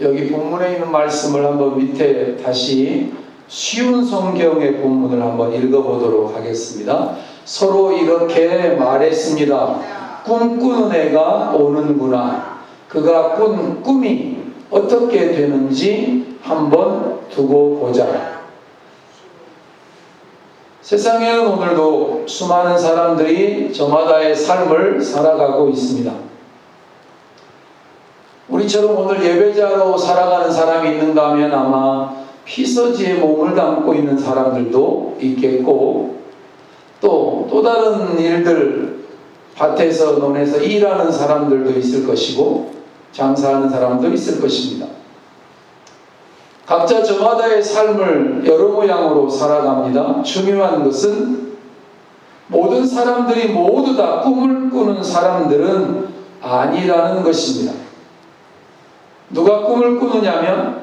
여기 본문에 있는 말씀을 한번 밑에 다시 쉬운 성경의 본문을 한번 읽어보도록 하겠습니다. 서로 이렇게 말했습니다. 꿈꾸는 애가 오는구나. 그가 꾼 꿈이 어떻게 되는지 한번 두고 보자. 세상에는 오늘도 수많은 사람들이 저마다의 삶을 살아가고 있습니다. 우리처럼 오늘 예배자로 살아가는 사람이 있는가 하면 아마 피서지에 몸을 담고 있는 사람들도 있겠고, 또 다른 일들, 밭에서 논에서 일하는 사람들도 있을 것이고 장사하는 사람도 있을 것입니다. 각자 저마다의 삶을 여러 모양으로 살아갑니다. 중요한 것은 모든 사람들이 모두 다 꿈을 꾸는 사람들은 아니라는 것입니다. 누가 꿈을 꾸느냐면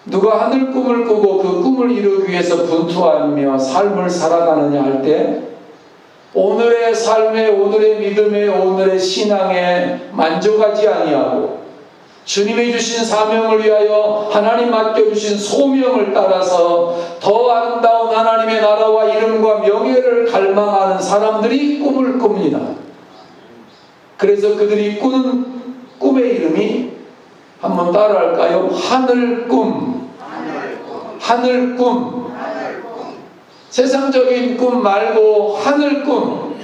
누가 하늘 꿈을 꾸고 그 꿈을 이루기 위해서 분투하며 삶을 살아가느냐 할 때 오늘의 삶에, 오늘의 믿음에, 오늘의 신앙에 만족하지 아니하고 주님이 주신 사명을 위하여 하나님 맡겨주신 소명을 따라서 더 아름다운 하나님의 나라와 이름과 명예를 갈망하는 사람들이 꿈을 꿉니다. 그래서 그들이 꾸는 꿈의 이름이 한번 따라할까요? 하늘꿈. 하늘꿈. 세상적인 꿈 말고 하늘꿈.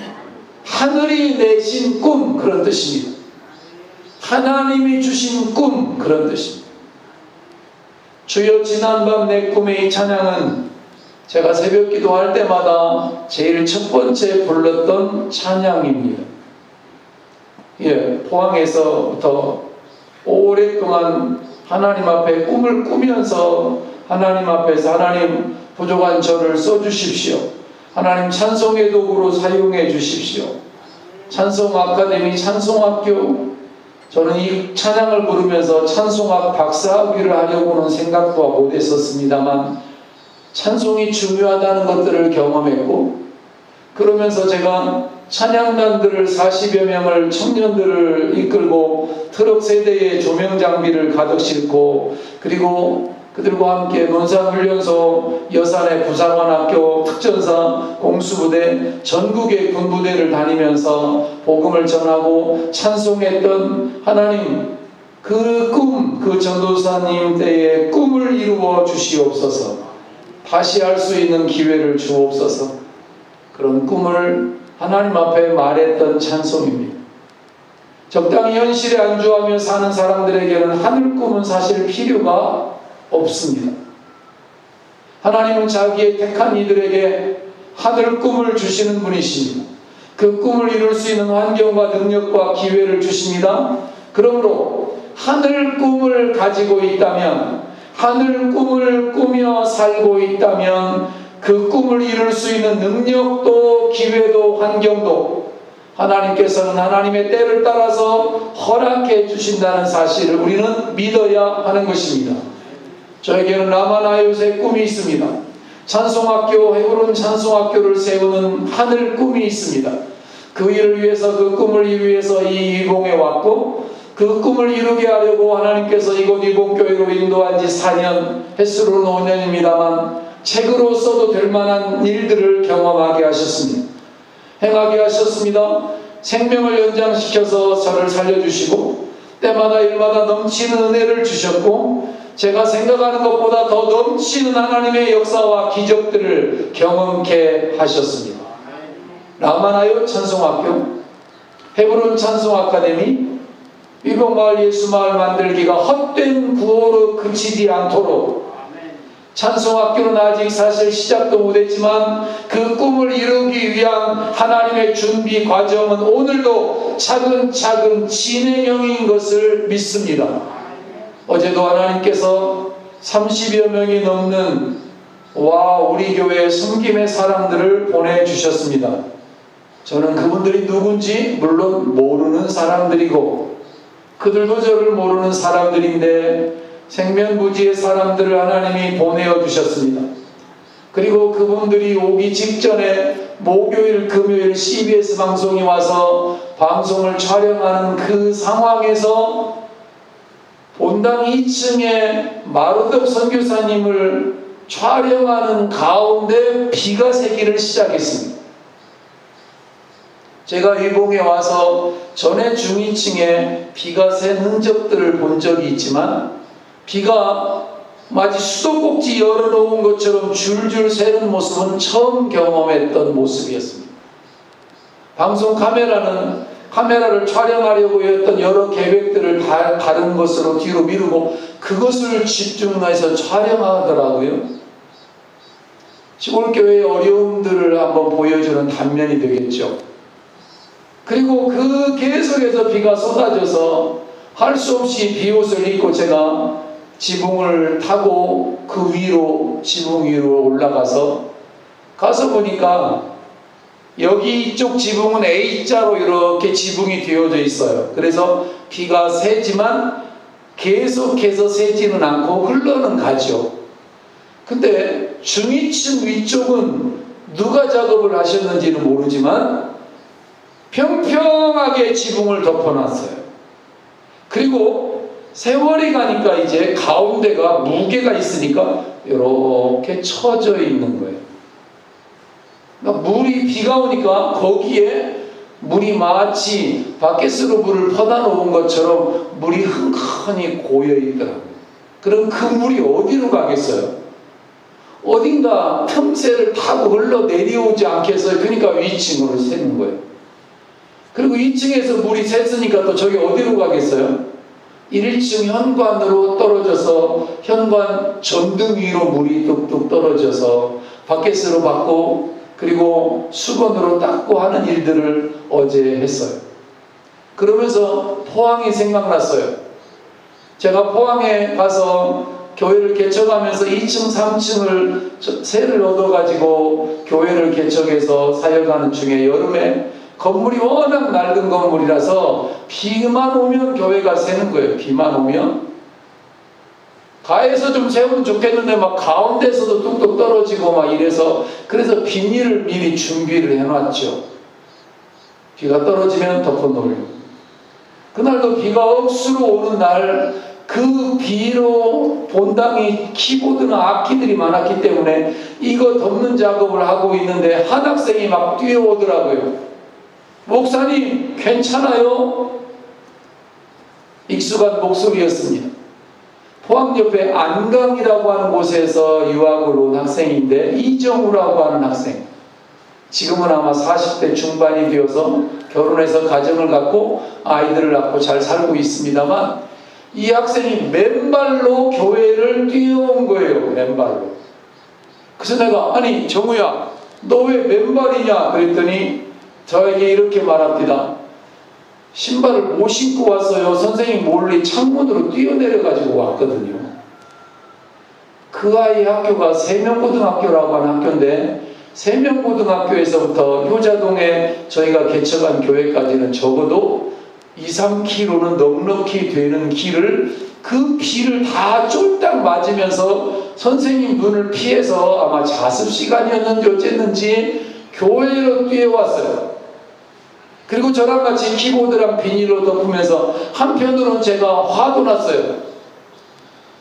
하늘이 내신 꿈, 그런 뜻입니다. 하나님이 주신 꿈, 그런 뜻입니다. 주여 지난밤 내 꿈의 이 찬양은 제가 새벽 기도할 때마다 제일 첫 번째 불렀던 찬양입니다. 포항에서부터 오랫동안 하나님 앞에 꿈을 꾸면서 하나님 앞에서 하나님 부족한 저를 써주십시오. 하나님 찬송의 도구로 사용해 주십시오. 찬송 아카데미 찬송학교, 저는 이 찬양을 부르면서 찬송학 박사학위를 하려고는 생각도 못했었습니다만 찬송이 중요하다는 것들을 경험했고, 그러면서 제가 찬양단들을 40여 명을 청년들을 이끌고 트럭 세대의 조명 장비를 가득 싣고, 그리고 그들과 함께 논산훈련소, 여산의 부사관학교, 특전사, 공수부대, 전국의 군부대를 다니면서 복음을 전하고 찬송했던 하나님, 그 꿈, 그 전도사님 때의 꿈을 이루어 주시옵소서. 다시 할 수 있는 기회를 주옵소서. 그런 꿈을 하나님 앞에 말했던 찬송입니다. 적당히 현실에 안주하며 사는 사람들에게는 하늘 꿈은 사실 필요가 없습니다. 하나님은 자기의 택한 이들에게 하늘 꿈을 주시는 분이십니다. 그 꿈을 이룰 수 있는 환경과 능력과 기회를 주십니다. 그러므로 하늘 꿈을 가지고 있다면, 하늘 꿈을 꾸며 살고 있다면 그 꿈을 이룰 수 있는 능력도 기회도 환경도 하나님께서는 하나님의 때를 따라서 허락해 주신다는 사실을 우리는 믿어야 하는 것입니다. 저에게는 라마나요스의 꿈이 있습니다. 찬송학교, 헤브론 찬송학교를 세우는 하늘 꿈이 있습니다. 그 일을 위해서, 그 꿈을 이루기 위해서 이 이봉에 왔고, 그 꿈을 이루게 하려고 하나님께서 이곳 이봉교회로 인도한 지 4년, 횟수로는 5년입니다만 책으로 써도 될 만한 일들을 경험하게 하셨습니다. 행하게 하셨습니다. 생명을 연장시켜서 저를 살려주시고 때마다 일마다 넘치는 은혜를 주셨고, 제가 생각하는 것보다 더 넘치는 하나님의 역사와 기적들을 경험케 하셨습니다. 라마나요 찬송학교, 헤브론 찬송아카데미, 위복마을 예수마을 만들기가 헛된 구호로 그치지 않도록, 찬송학교는 아직 사실 시작도 못했지만 그 꿈을 이루기 위한 하나님의 준비 과정은 오늘도 차근차근 진행형인 것을 믿습니다. 어제도 하나님께서 30여 명이 넘는 우리 교회 섬김의 사람들을 보내주셨습니다. 저는 그분들이 누군지 물론 모르는 사람들이고 그들도 저를 모르는 사람들인데 생면부지의 사람들을 하나님이 보내어 주셨습니다. 그리고 그분들이 오기 직전에 목요일, 금요일 CBS 방송이 와서 방송을 촬영하는 그 상황에서 본당 2층에 마루덕 선교사님을 촬영하는 가운데 비가 새기를 시작했습니다. 제가 위봉에 와서 전에 중2층에 비가 샌 흔적들을 본 적이 있지만 비가 마치 수도꼭지 열어놓은 것처럼 줄줄 새는 모습은 처음 경험했던 모습이었습니다. 방송 카메라를 촬영하려고 했던 여러 계획들을 다른 것으로 뒤로 미루고 그것을 집중해서 촬영하더라고요. 시골교회의 어려움들을 한번 보여주는 단면이 되겠죠. 그리고 그 계속해서 비가 쏟아져서 할 수 없이 비옷을 입고 제가 지붕을 타고 그 위로 지붕 위로 올라가서 보니까 여기 이쪽 지붕은 A자로 이렇게 지붕이 되어져 있어요. 그래서 비가 새지만 계속해서 새지는 않고 흘러는 가죠. 근데 중2층 위쪽은 누가 작업을 하셨는지는 모르지만 평평하게 지붕을 덮어놨어요. 그리고 세월이 가니까 이제 가운데가 무게가 있으니까 이렇게 처져 있는 거예요. 그러니까 물이 비가 오니까 거기에 물이 마치 바켓으로 물을 퍼다 놓은 것처럼 물이 흥건히 고여 있더라고요. 그럼 그 물이 어디로 가겠어요? 어딘가 틈새를 타고 흘러 내려오지 않겠어요? 그러니까 위층으로 새는 거예요. 그리고 2층에서 물이 샜으니까 또 저기 어디로 가겠어요? 1층 현관으로 떨어져서 현관 전등 위로 물이 뚝뚝 떨어져서 바켓으로 받고 그리고 수건으로 닦고 하는 일들을 어제 했어요. 그러면서 포항이 생각났어요. 제가 포항에 가서 교회를 개척하면서 2층, 3층을 세를 얻어가지고 교회를 개척해서 사역하는 중에 여름에 건물이 워낙 낡은 건물이라서 비만 오면 교회가 새는 거예요. 비만 오면 가에서 좀 세우면 좋겠는데 막 가운데서도 뚝뚝 떨어지고 막 이래서 그래서 비닐을 미리 준비를 해놨죠. 비가 떨어지면 덮어놓으려고. 그날도 비가 억수로 오는 날 그 비로 본당이 키보드나 악기들이 많았기 때문에 이거 덮는 작업을 하고 있는데 한 학생이 막 뛰어오더라고요. 목사님 괜찮아요? 익숙한 목소리였습니다. 포항 옆에 안강이라고 하는 곳에서 유학을 온 학생인데 이정우라고 하는 학생, 지금은 아마 40대 중반이 되어서 결혼해서 가정을 갖고 아이들을 낳고 잘 살고 있습니다만 이 학생이 맨발로 교회를 뛰어온 거예요. 맨발로. 그래서 내가 아니 정우야 너 왜 맨발이냐 그랬더니 저에게 이렇게 말합니다. 신발을 못 신고 왔어요. 선생님 몰래 창문으로 뛰어내려가지고 왔거든요. 그 아이 학교가 세명고등학교라고 하는 학교인데 세명고등학교에서부터 효자동에 저희가 개척한 교회까지는 적어도 2-3km는 넉넉히 되는 길을 그 비를 다 쫄딱 맞으면서 선생님 눈을 피해서 아마 자습 시간이었는지 어쨌는지 교회로 뛰어왔어요. 그리고 저랑 같이 키보드랑 비닐로 덮으면서 한편으로는 제가 화도 났어요.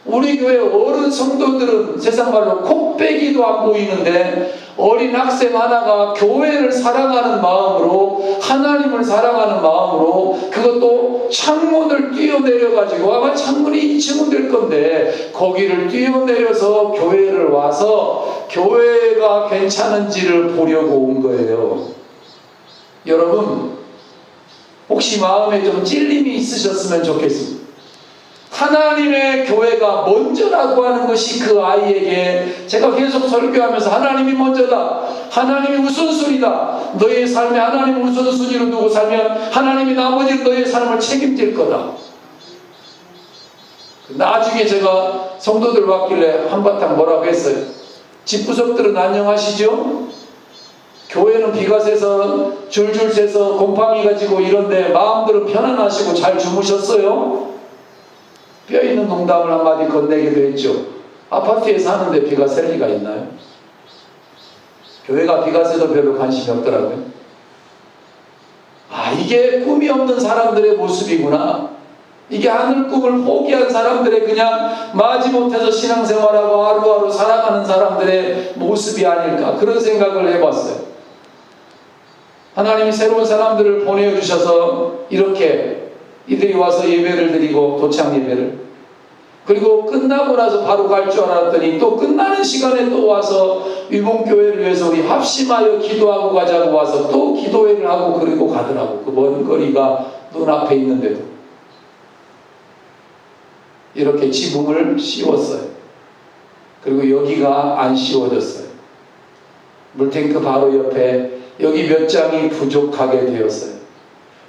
우리 교회 어른 성도들은 세상 말로 콧배기도 안 보이는데 어린 학생 하나가 교회를 사랑하는 마음으로 하나님을 사랑하는 마음으로 그것도 창문을 뛰어내려가지고 아마 창문이 2층은 될 건데 거기를 뛰어내려서 교회를 와서 교회가 괜찮은지를 보려고 온 거예요. 여러분 혹시 마음에 좀 찔림이 있으셨으면 좋겠습니다. 하나님의 교회가 먼저라고 하는 것이 그 아이에게 제가 계속 설교하면서 하나님이 먼저다. 하나님이 우선순위다. 너의 삶에 하나님을 우선순위로 두고 살면 하나님이 나머지 너의 삶을 책임질 거다. 나중에 제가 성도들 왔길래 한바탕 뭐라고 했어요. 집구석들은 안녕하시죠? 교회는 비가 새서 줄줄 새서 곰팡이가 지고 이런데 마음들은 편안하시고 잘 주무셨어요? 뼈있는 농담을 한마디 건네기도 했죠. 아파트에 사는데 비가 셀 리가 있나요? 교회가 비가 새도 별로 관심이 없더라고요. 아, 이게 꿈이 없는 사람들의 모습이구나. 이게 하늘 꿈을 포기한 사람들의 그냥 마지못해서 신앙생활하고 하루하루 살아가는 사람들의 모습이 아닐까, 그런 생각을 해봤어요. 하나님이 새로운 사람들을 보내주셔서 이렇게 이들이 와서 예배를 드리고, 도창 예배를, 그리고 끝나고 나서 바로 갈 줄 알았더니 또 끝나는 시간에 또 와서 위봉교회를 위해서 우리 합심하여 기도하고 가자고 와서 또 기도회를 하고 그리고 가더라고. 그 먼 거리가 눈앞에 있는데도 이렇게 지붕을 씌웠어요. 그리고 여기가 안 씌워졌어요. 물탱크 바로 옆에 여기 몇 장이 부족하게 되었어요.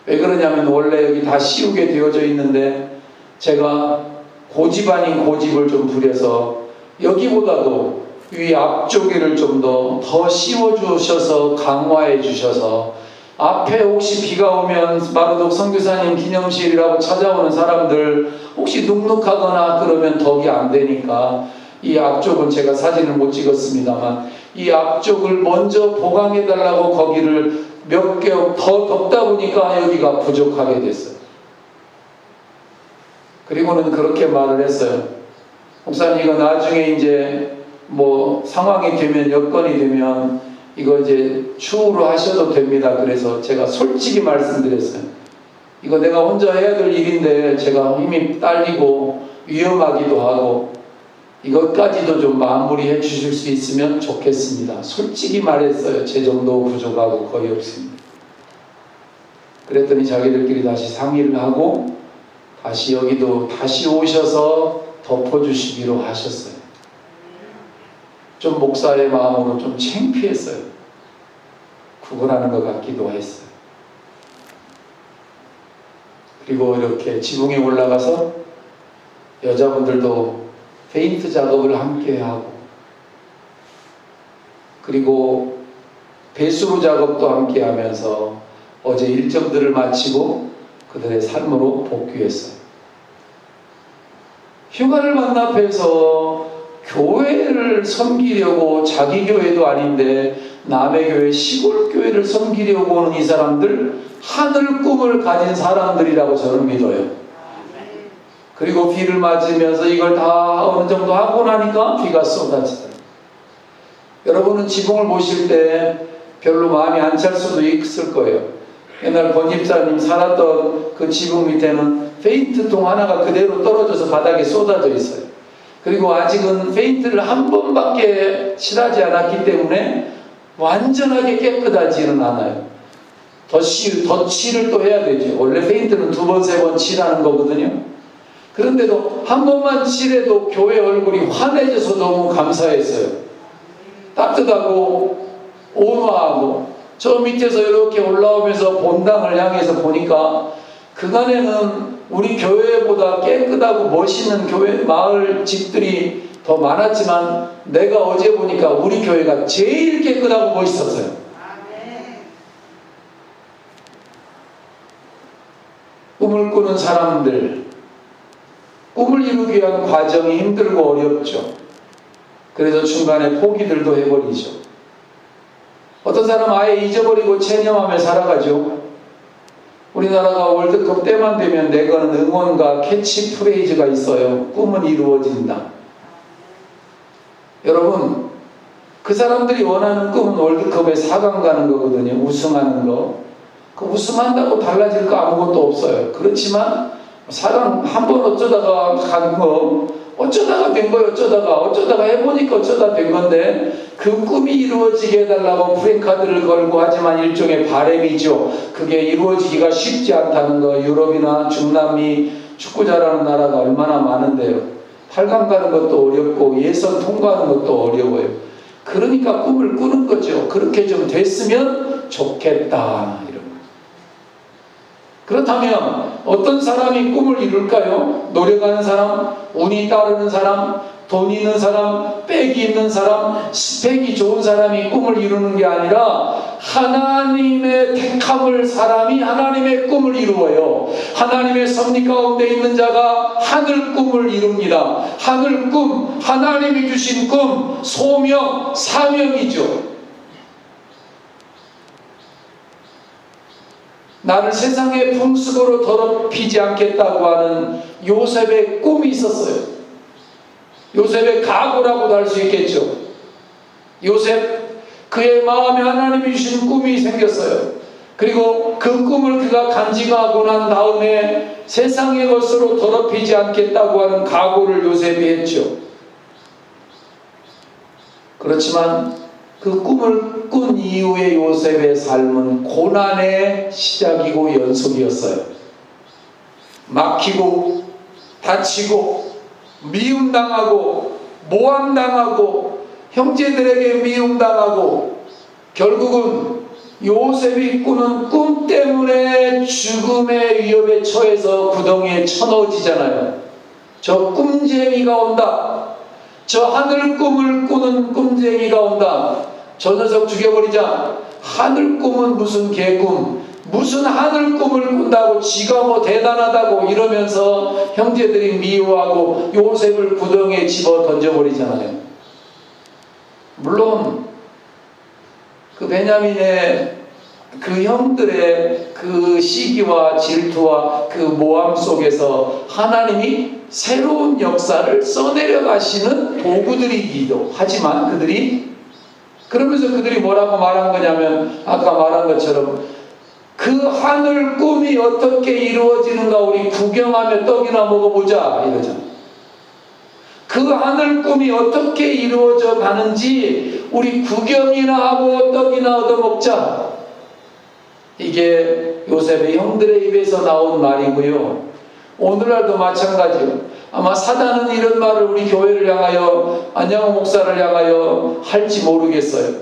왜 그러냐면 원래 여기 다 씌우게 되어져 있는데 제가 고집 아닌 고집을 좀 부려서 여기보다도 위 앞쪽에를 좀 더 씌워주셔서 강화해 주셔서 앞에 혹시 비가 오면 마르독 선교사님 기념실이라고 찾아오는 사람들 혹시 눅눅하거나 그러면 덕이 안 되니까 이 앞쪽은 제가 사진을 못 찍었습니다만 이 앞쪽을 먼저 보강해 달라고 거기를 몇 개 더 덮다 보니까 여기가 부족하게 됐어요. 그리고는 그렇게 말을 했어요. 목사님, 이거 나중에 이제 뭐 상황이 되면, 여건이 되면 이거 이제 추후로 하셔도 됩니다. 그래서 제가 솔직히 말씀드렸어요. 이거 내가 혼자 해야 될 일인데 제가 힘이 딸리고 위험하기도 하고 이것까지도 좀 마무리해 주실 수 있으면 좋겠습니다. 솔직히 말했어요. 재정도 부족하고 거의 없습니다. 그랬더니 자기들끼리 다시 상의를 하고 다시 여기도 다시 오셔서 덮어주시기로 하셨어요. 좀 목사의 마음으로 좀 창피했어요. 구걸하는 것 같기도 했어요. 그리고 이렇게 지붕에 올라가서 여자분들도 페인트 작업을 함께 하고, 그리고 배수로 작업도 함께 하면서 어제 일정들을 마치고 그들의 삶으로 복귀했어요. 휴가를 만납해서 교회를 섬기려고, 자기 교회도 아닌데 남의 교회, 시골 교회를 섬기려고 오는 이 사람들, 하늘 꿈을 가진 사람들이라고 저는 믿어요. 그리고 비를 맞으면서 이걸 다 어느 정도 하고 나니까 비가 쏟아지더라고요. 여러분은 지붕을 보실 때 별로 마음이 안 찰 수도 있을 거예요. 옛날 권 집사님 살았던 그 지붕 밑에는 페인트통 하나가 그대로 떨어져서 바닥에 쏟아져 있어요. 그리고 아직은 페인트를 한 번밖에 칠하지 않았기 때문에 완전하게 깨끗하지는 않아요. 더 칠을 또 해야 되죠. 원래 페인트는 2번, 3번 칠하는 거거든요. 그런데도 한 번만 칠해도 교회 얼굴이 환해져서 너무 감사했어요. 따뜻하고 온화하고, 저 밑에서 이렇게 올라오면서 본당을 향해서 보니까 그간에는 우리 교회보다 깨끗하고 멋있는 교회 마을 집들이 더 많았지만 내가 어제 보니까 우리 교회가 제일 깨끗하고 멋있었어요. 꿈을 꾸는 사람들, 꿈을 이루기 위한 과정이 힘들고 어렵죠. 그래서 중간에 포기들도 해버리죠. 어떤 사람은 아예 잊어버리고 체념하며 살아가죠. 우리나라가 월드컵 때만 되면 내거는 응원과 캐치프레이즈가 있어요. 꿈은 이루어진다. 여러분, 그 사람들이 원하는 꿈은 월드컵에 4강 가는 거거든요. 우승하는 거. 그 우승한다고 달라질 거 아무것도 없어요. 그렇지만 4강 한 번 어쩌다가 간 거, 어쩌다가 된 거예요. 어쩌다가 해보니까 어쩌다 된 건데, 그 꿈이 이루어지게 해달라고 프랭카드를 걸고, 하지만 일종의 바램이죠. 그게 이루어지기가 쉽지 않다는 거. 유럽이나 중남미 축구 잘하는 나라가 얼마나 많은데요. 8강 가는 것도 어렵고 예선 통과하는 것도 어려워요. 그러니까 꿈을 꾸는 거죠. 그렇게 좀 됐으면 좋겠다, 이런 거. 그렇다면 어떤 사람이 꿈을 이룰까요? 노력하는 사람, 운이 따르는 사람, 돈 있는 사람, 빽이 있는 사람, 스펙이 좋은 사람이 꿈을 이루는 게 아니라 하나님의 택함을 사람이 하나님의 꿈을 이루어요. 하나님의 섭리 가운데 있는 자가 하늘 꿈을 이룹니다. 하늘 꿈, 하나님이 주신 꿈, 소명, 사명이죠. 나를 세상의 풍습으로 더럽히지 않겠다고 하는 요셉의 꿈이 있었어요. 요셉의 각오라고도 할 수 있겠죠. 요셉, 그의 마음에 하나님이 주신 꿈이 생겼어요. 그리고 그 꿈을 그가 간직하고 난 다음에 세상의 것으로 더럽히지 않겠다고 하는 각오를 요셉이 했죠. 그렇지만 그 꿈을 꾼 이후의 요셉의 삶은 고난의 시작이고 연속이었어요. 막히고 다치고 미움당하고 모함당하고 형제들에게 미움당하고 결국은 요셉이 꾸는 꿈 때문에 죽음의 위협에 처해서 구덩이에 쳐넣어지잖아요. 저 꿈쟁이가 온다. 저 하늘 꿈을 꾸는 꿈쟁이가 온다. 저 녀석 죽여버리자. 하늘 꿈은 무슨 개꿈, 무슨 하늘 꿈을 꾼다고 지가 뭐 대단하다고 이러면서 형제들이 미워하고 요셉을 구덩이에 집어 던져버리잖아요. 물론 그 베냐민의 그 형들의 그 시기와 질투와 그 모함 속에서 하나님이 새로운 역사를 써내려 가시는 도구들이기도 하지만 그러면서 그들이 뭐라고 말한 거냐면 아까 말한 것처럼 그 하늘 꿈이 어떻게 이루어지는가 우리 구경하며 떡이나 먹어보자 이러잖아. 그 하늘 꿈이 어떻게 이루어져 가는지 우리 구경이나 하고 떡이나 얻어먹자. 이게 요셉의 형들의 입에서 나온 말이고요. 오늘날도 마찬가지요. 아마 사단은 이런 말을 우리 교회를 향하여 안양호 목사를 향하여 할지 모르겠어요.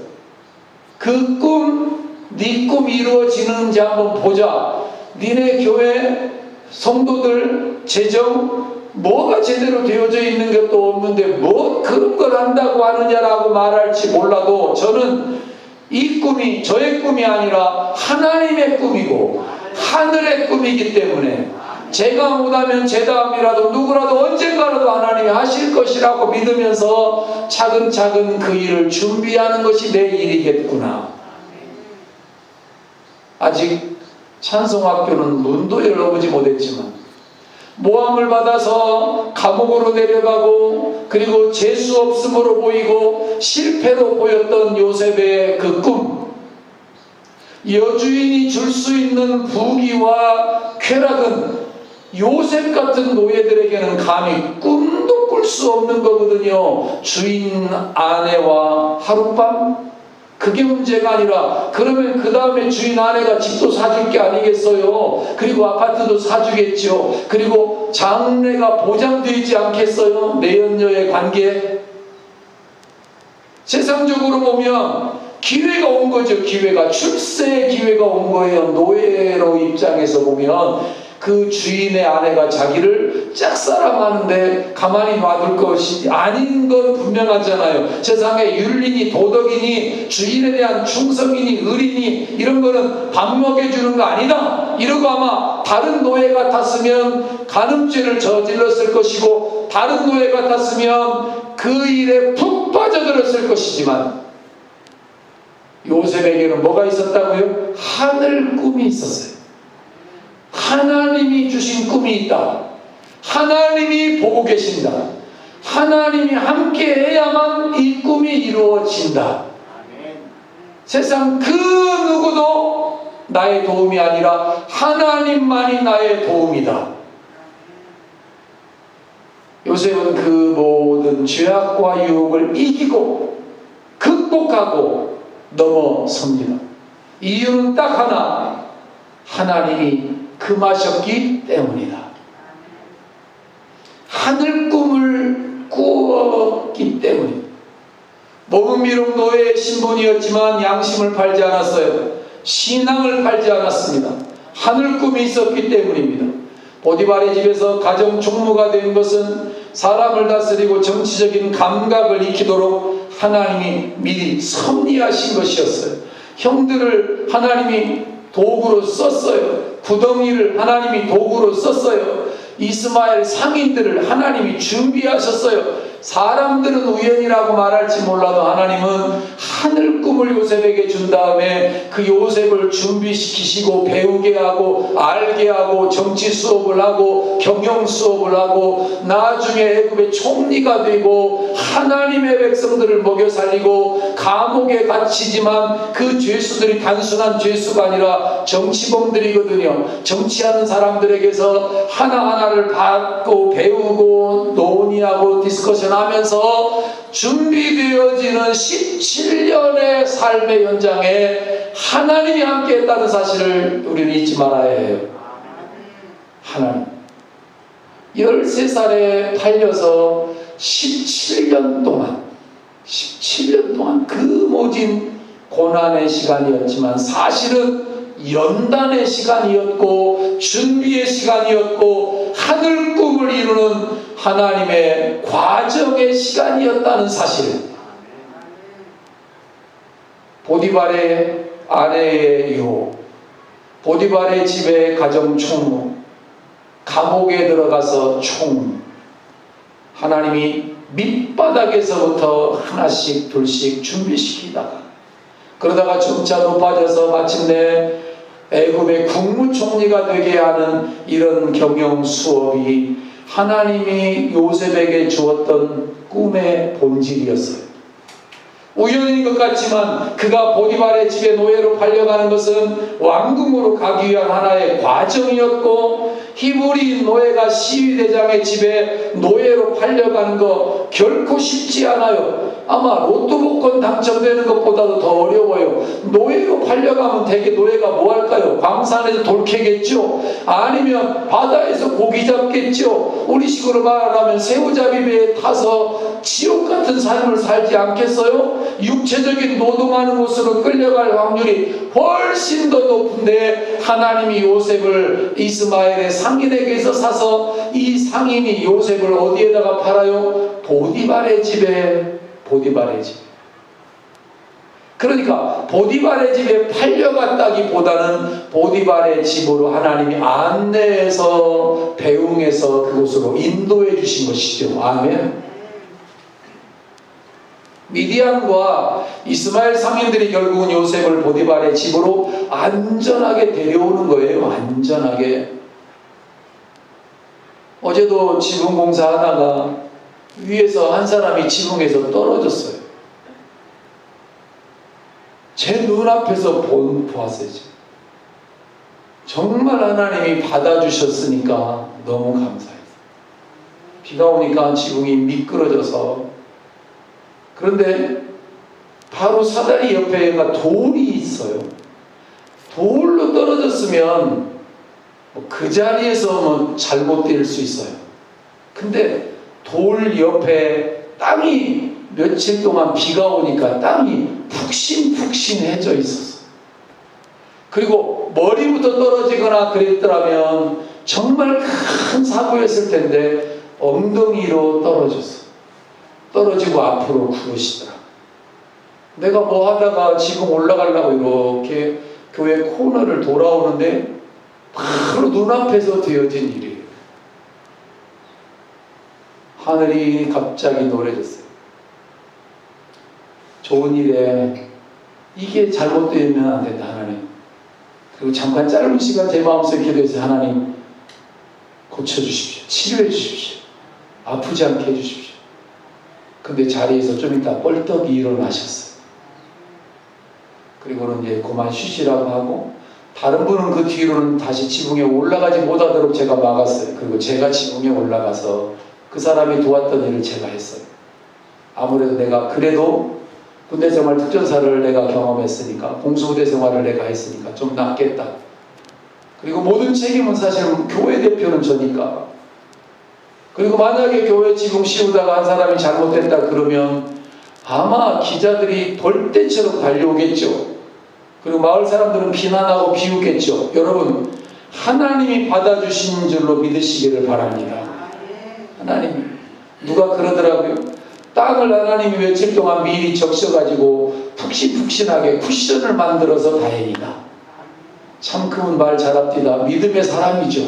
그 꿈, 네 꿈 이루어지는지 한번 보자. 니네 교회 성도들 재정 뭐가 제대로 되어져 있는 것도 없는데 뭐 그런 걸 한다고 하느냐라고 말할지 몰라도 저는 이 꿈이 저의 꿈이 아니라 하나님의 꿈이고 하늘의 꿈이기 때문에 제가 못하면 제 다음이라도 누구라도 언젠가라도 하나님이 하실 것이라고 믿으면서 차근차근 그 일을 준비하는 것이 내 일이겠구나. 아직 찬송학교는 문도 열어보지 못했지만 모함을 받아서 감옥으로 내려가고 그리고 재수 없음으로 보이고 실패로 보였던 요셉의 그 꿈, 여주인이 줄 수 있는 부귀와 쾌락은 요셉 같은 노예들에게는 감히 꿈도 꿀 수 없는 거거든요. 주인 아내와 하룻밤? 그게 문제가 아니라 그러면 그 다음에 주인 아내가 집도 사줄 게 아니겠어요. 그리고 아파트도 사주겠죠. 그리고 장래가 보장되지 않겠어요. 내연녀의 관계. 세상적으로 보면 기회가 온 거죠. 기회가 출세의 기회가 온 거예요. 노예로 입장에서 보면 그 주인의 아내가 자기를 짝사랑하는데 가만히 놔둘 것이 아닌 건 분명하잖아요. 세상에 윤리니 도덕이니 주인에 대한 충성이니 의리니 이런 거는 밥 먹여주는 거 아니다. 이러고 아마 다른 노예 같았으면 간음죄를 저질렀을 것이고 다른 노예 같았으면 그 일에 푹 빠져들었을 것이지만 요셉에게는 뭐가 있었다고요? 하늘 꿈이 있었어요. 하나님이 주신 꿈이 있다. 하나님이 보고 계신다. 하나님이 함께 해야만 이 꿈이 이루어진다. 세상 그 누구도 나의 도움이 아니라 하나님만이 나의 도움이다. 요셉은 그 모든 죄악과 유혹을 이기고 극복하고 넘어섭니다. 이유는 딱 하나, 하나님이 금하셨기 때문이다. 하늘 꿈을 꾸었기 때문이다. 몸은 비록 노예의 신분이었지만 양심을 팔지 않았어요. 신앙을 팔지 않았습니다. 하늘 꿈이 있었기 때문입니다. 보디발의 집에서 가정 총무가 된 것은 사람을 다스리고 정치적인 감각을 익히도록 하나님이 미리 섭리하신 것이었어요. 형들을 하나님이 도구로 썼어요. 구덩이를 하나님이 도구로 썼어요. 이스마엘 상인들을 하나님이 준비하셨어요. 사람들은 우연이라고 말할지 몰라도 하나님은 하늘 꿈을 요셉에게 준 다음에 그 요셉을 준비시키시고 배우게 하고 알게 하고 정치 수업을 하고 경영 수업을 하고 나중에 애굽의 총리가 되고 하나님의 백성들을 먹여 살리고 감옥에 갇히지만 그 죄수들이 단순한 죄수가 아니라 정치범들이거든요. 정치하는 사람들에게서 하나하나를 받고 배우고 논의하고 디스커션 하면서 준비되어지는 17년의 삶의 현장에 하나님이 함께 했다는 사실을 우리는 잊지 말아야 해요. 하나님. 13살에 팔려서 17년 동안 그 모진 고난의 시간이었지만 사실은 연단의 시간이었고 준비의 시간이었고 하늘 꿈을 이루는 하나님의 과정의 시간이었다는 사실. 보디발의 아내의 유혹, 보디발의 집의 가정 총무, 감옥에 들어가서 총무, 하나님이 밑바닥에서부터 하나씩 둘씩 준비시키다가 그러다가 점차 높아져서 마침내 애굽의 국무총리가 되게 하는 이런 경영 수업이 하나님이 요셉에게 주었던 꿈의 본질이었어요. 우연인 것 같지만 그가 보디발의 집에 노예로 팔려가는 것은 왕궁으로 가기 위한 하나의 과정이었고, 히브리인 노예가 시위대장의 집에 노예로 팔려가는 거 결코 쉽지 않아요. 아마 로또 복권 당첨되는 것보다도 더 어려워요. 노예로 팔려가면 대개 노예가 뭐 할까요? 광산에서 돌 캐겠죠? 아니면 바다에서 고기 잡겠죠? 우리식으로 말하면 새우잡이 배에 타서 지옥 같은 삶을 살지 않겠어요? 육체적인 노동하는 곳으로 끌려갈 확률이 훨씬 더 높은데 하나님이 요셉을 이스마엘의 상인에게서 사서 이 상인이 요셉을 어디에다가 팔아요? 보디발의 집에. 보디발의 집. 그러니까 보디발의 집에 팔려갔다기보다는 보디발의 집으로 하나님이 안내해서 배웅해서 그곳으로 인도해 주신 것이죠. 아멘. 미디안과 이스마엘 상인들이 결국은 요셉을 보디발의 집으로 안전하게 데려오는 거예요. 안전하게. 어제도 지붕 공사하다가 위에서 한 사람이 지붕에서 떨어졌어요. 제 눈앞에서 보았어요. 정말 하나님이 받아주셨으니까 너무 감사해요. 비가 오니까 지붕이 미끄러져서, 그런데 바로 사다리 옆에가 돌이 있어요. 돌로 떨어졌으면 그 자리에서 잘못될 수 있어요. 근데 돌 옆에 땅이 며칠 동안 비가 오니까 땅이 푹신푹신해져 있었어요. 그리고 머리부터 떨어지거나 그랬더라면 정말 큰 사고였을 텐데 엉덩이로 떨어졌어요. 떨어지고 앞으로 굴으시더라. 내가 뭐 하다가 지금 올라가려고 이렇게 교회 코너를 돌아오는데 바로 눈앞에서 되어진 일이에요. 하늘이 갑자기 노래졌어요. 좋은 일에 이게 잘못되면 안 된다, 하나님. 그리고 잠깐 짧은 시간 제 마음속에 기도해서 하나님 고쳐주십시오. 치료해 주십시오. 아프지 않게 해주십시오. 근데 자리에서 좀 이따 뻘떡이 일어나셨어요. 그리고는 이제 그만 쉬시라고 하고, 다른 분은 그 뒤로는 다시 지붕에 올라가지 못하도록 제가 막았어요. 그리고 제가 지붕에 올라가서 그 사람이 도왔던 일을 제가 했어요. 아무래도 내가 그래도 군대 생활 특전사를 내가 경험했으니까, 공수부대 생활을 내가 했으니까 좀 낫겠다. 그리고 모든 책임은 사실 교회 대표는 저니까. 그리고 만약에 교회 지붕 씌우다가 한 사람이 잘못됐다 그러면 아마 기자들이 벌떼처럼 달려오겠죠. 그리고 마을 사람들은 비난하고 비우겠죠. 여러분, 하나님이 받아주신 줄로 믿으시기를 바랍니다. 하나님이. 누가 그러더라고요. 땅을 하나님이 며칠 동안 미리 적셔가지고 푹신푹신하게 쿠션을 만들어서 다행이다. 참 그분 말 잘합디다. 믿음의 사람이죠.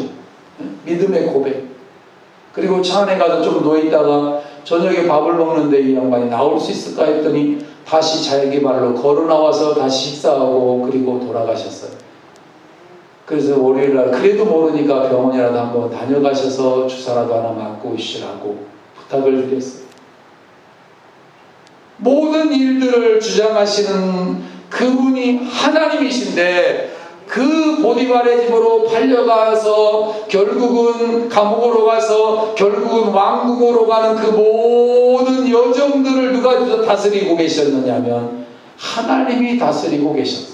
믿음의 고백. 그리고 차 안에 가서 좀 누워있다가 저녁에 밥을 먹는데 이 양반이 나올 수 있을까 했더니 다시 자기 발로 걸어 나와서 다시 식사하고 그리고 돌아가셨어요. 그래서 월요일날 그래도 모르니까 병원이라도 한번 다녀가셔서 주사라도 하나 맞고 오시라고 부탁을 드렸어요. 모든 일들을 주장하시는 그분이 하나님이신데 그 보디발의 집으로 팔려가서 결국은 감옥으로 가서 결국은 왕국으로 가는 그 모든 여정들을 누가 다스리고 계셨느냐면 하나님이 다스리고 계셨어요.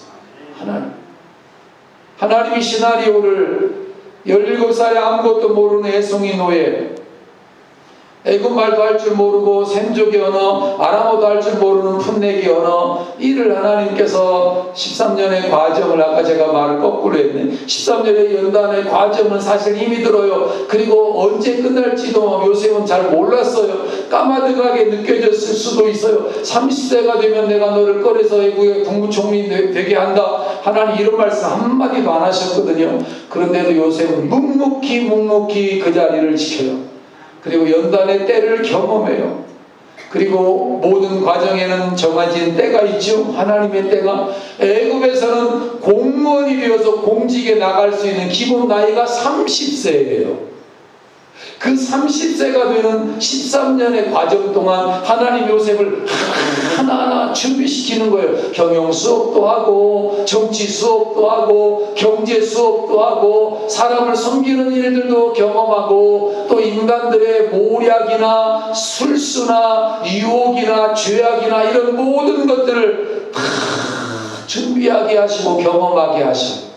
하나님이 시나리오를 17살에 아무것도 모르는 애송이 노예, 애국말도 할 줄 모르고 샘족이 언어, 아람어도 할 줄 모르는 풋내기 언어, 이를 하나님께서 13년의 과정을, 아까 제가 말을 거꾸로 했네, 13년의 연단의 과정은 사실 힘이 들어요. 그리고 언제 끝날지도 요셉은 잘 몰랐어요. 까마득하게 느껴졌을 수도 있어요. 30세가 되면 내가 너를 꺼내서 애국의 국무총리 되게 한다. 하나님 이런 말씀 한마디도 안 하셨거든요. 그런데도 요셉은 묵묵히 그 자리를 지켜요. 그리고 연단의 때를 경험해요. 그리고 모든 과정에는 정해진 때가 있죠. 하나님의 때가. 애굽에서는 공무원이 되어서 공직에 나갈 수 있는 기본 나이가 30세예요. 그 30세가 되는 13년의 과정 동안 하나님 요셉을 하나하나 준비시키는 거예요. 경영 수업도 하고 정치 수업도 하고 경제 수업도 하고 사람을 섬기는 일들도 경험하고 또 인간들의 모략이나 술수나 유혹이나 죄악이나 이런 모든 것들을 다 준비하게 하시고 경험하게 하시고,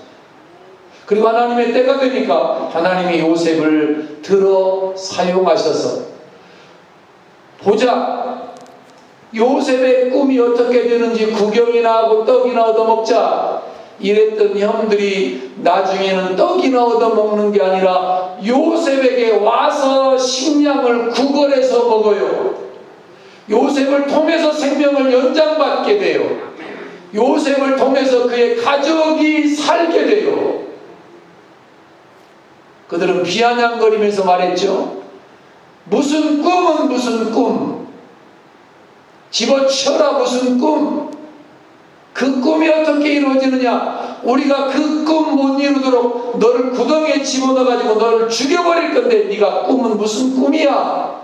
그리고 하나님의 때가 되니까 하나님이 요셉을 들어 사용하셔서, 보자, 요셉의 꿈이 어떻게 되는지 구경이나 하고 떡이나 얻어먹자 이랬던 형들이 나중에는 떡이나 얻어먹는 게 아니라 요셉에게 와서 식량을 구걸해서 먹어요. 요셉을 통해서 생명을 연장받게 돼요. 요셉을 통해서 그의 가족이 살게 돼요. 그들은 비아냥거리면서 말했죠. 무슨 꿈은 무슨 꿈, 집어치워라 무슨 꿈. 그 꿈이 어떻게 이루어지느냐. 우리가 그 꿈 못 이루도록 너를 구덩이에 집어넣어가지고 너를 죽여버릴 건데 네가 꿈은 무슨 꿈이야.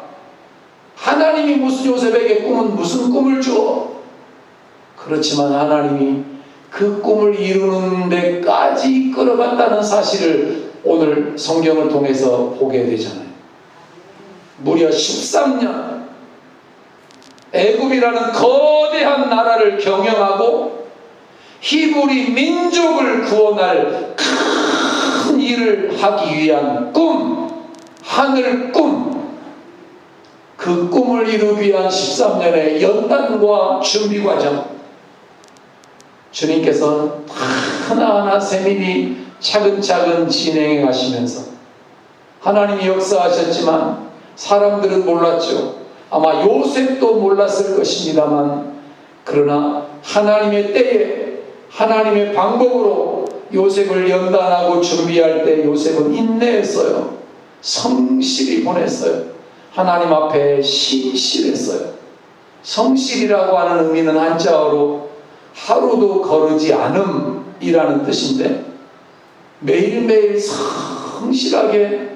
하나님이 무슨 요셉에게 꿈은 무슨 꿈을 줘. 그렇지만 하나님이 그 꿈을 이루는 데까지 이끌어갔다는 사실을 오늘 성경을 통해서 보게 되잖아요. 무려 13년 애굽이라는 거대한 나라를 경영하고 히브리 민족을 구원할 큰 일을 하기 위한 꿈, 하늘 꿈, 그 꿈을 이루기 위한 13년의 연단과 준비 과정, 주님께서 하나하나 세밀히 차근차근 진행해 가시면서 하나님이 역사하셨지만 사람들은 몰랐죠. 아마 요셉도 몰랐을 것입니다만, 그러나 하나님의 때에 하나님의 방법으로 요셉을 연단하고 준비할 때 요셉은 인내했어요. 성실히 보냈어요. 하나님 앞에 신실했어요. 성실이라고 하는 의미는 한자어로 하루도 거르지 않음이라는 뜻인데, 매일매일 성실하게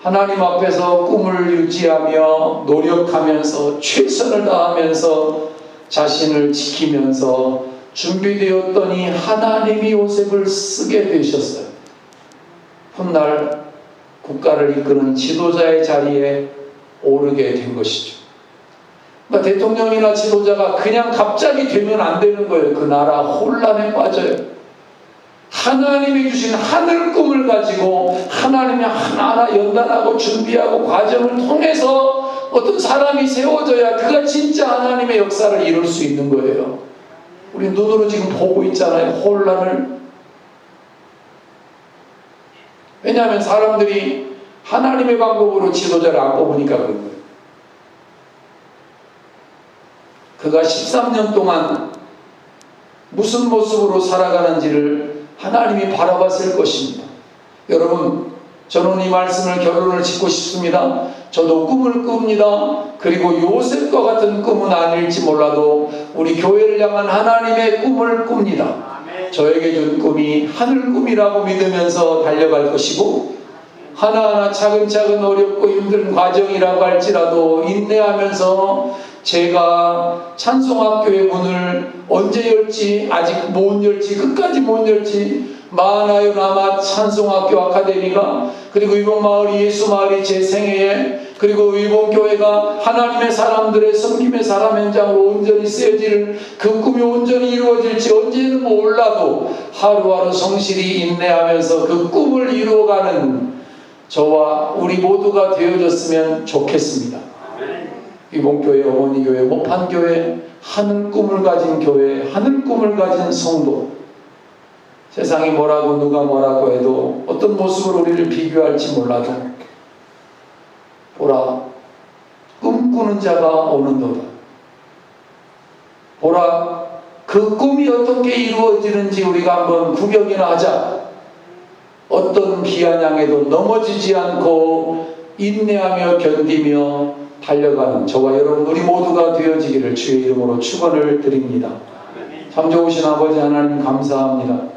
하나님 앞에서 꿈을 유지하며 노력하면서 최선을 다하면서 자신을 지키면서 준비되었더니 하나님이 요셉을 쓰게 되셨어요. 훗날 국가를 이끄는 지도자의 자리에 오르게 된 것이죠. 그러니까 대통령이나 지도자가 그냥 갑자기 되면 안 되는 거예요. 그 나라 혼란에 빠져요. 하나님이 주신 하늘 꿈을 가지고 하나님이 하나하나 연단하고 준비하고 과정을 통해서 어떤 사람이 세워져야 그가 진짜 하나님의 역사를 이룰 수 있는 거예요. 우리 눈으로 지금 보고 있잖아요. 혼란을. 왜냐하면 사람들이 하나님의 방법으로 지도자를 안 뽑으니까 그런 거예요. 그가 13년 동안 무슨 모습으로 살아가는지를 하나님이 바라봤을 것입니다. 여러분, 저는 이 말씀을 결론을 짓고 싶습니다. 저도 꿈을 꿉니다. 그리고 요셉과 같은 꿈은 아닐지 몰라도 우리 교회를 향한 하나님의 꿈을 꿉니다. 저에게 준 꿈이 하늘 꿈이라고 믿으면서 달려갈 것이고, 하나하나 차근차근 어렵고 힘든 과정이라고 할지라도 인내하면서 제가 찬송학교의 문을 언제 열지, 아직 못 열지, 끝까지 못 열지, 마하나요 라마 찬송학교 아카데미가, 그리고 의복마을 예수마을이 제 생애에, 그리고 의복교회가 하나님의 사람들의 섬김의 사람 현장으로 온전히 쓰여질 그 꿈이 온전히 이루어질지 언제는 몰라도 하루하루 성실히 인내하면서 그 꿈을 이루어가는 저와 우리 모두가 되어졌으면 좋겠습니다. 의복교회, 어머니교회, 목판교회, 하늘 꿈을 가진 교회, 하늘 꿈을 가진 성도, 세상이 뭐라고 누가 뭐라고 해도 어떤 모습으로 우리를 비교할지 몰라도 보라, 꿈꾸는 자가 오는도다. 보라, 그 꿈이 어떻게 이루어지는지 우리가 한번 구경이나 하자. 어떤 비아냥에도 넘어지지 않고 인내하며 견디며 달려가는 저와 여러분 우리 모두가 되어지기를 주의 이름으로 축원을 드립니다. 참 좋으신 아버지 하나님 감사합니다.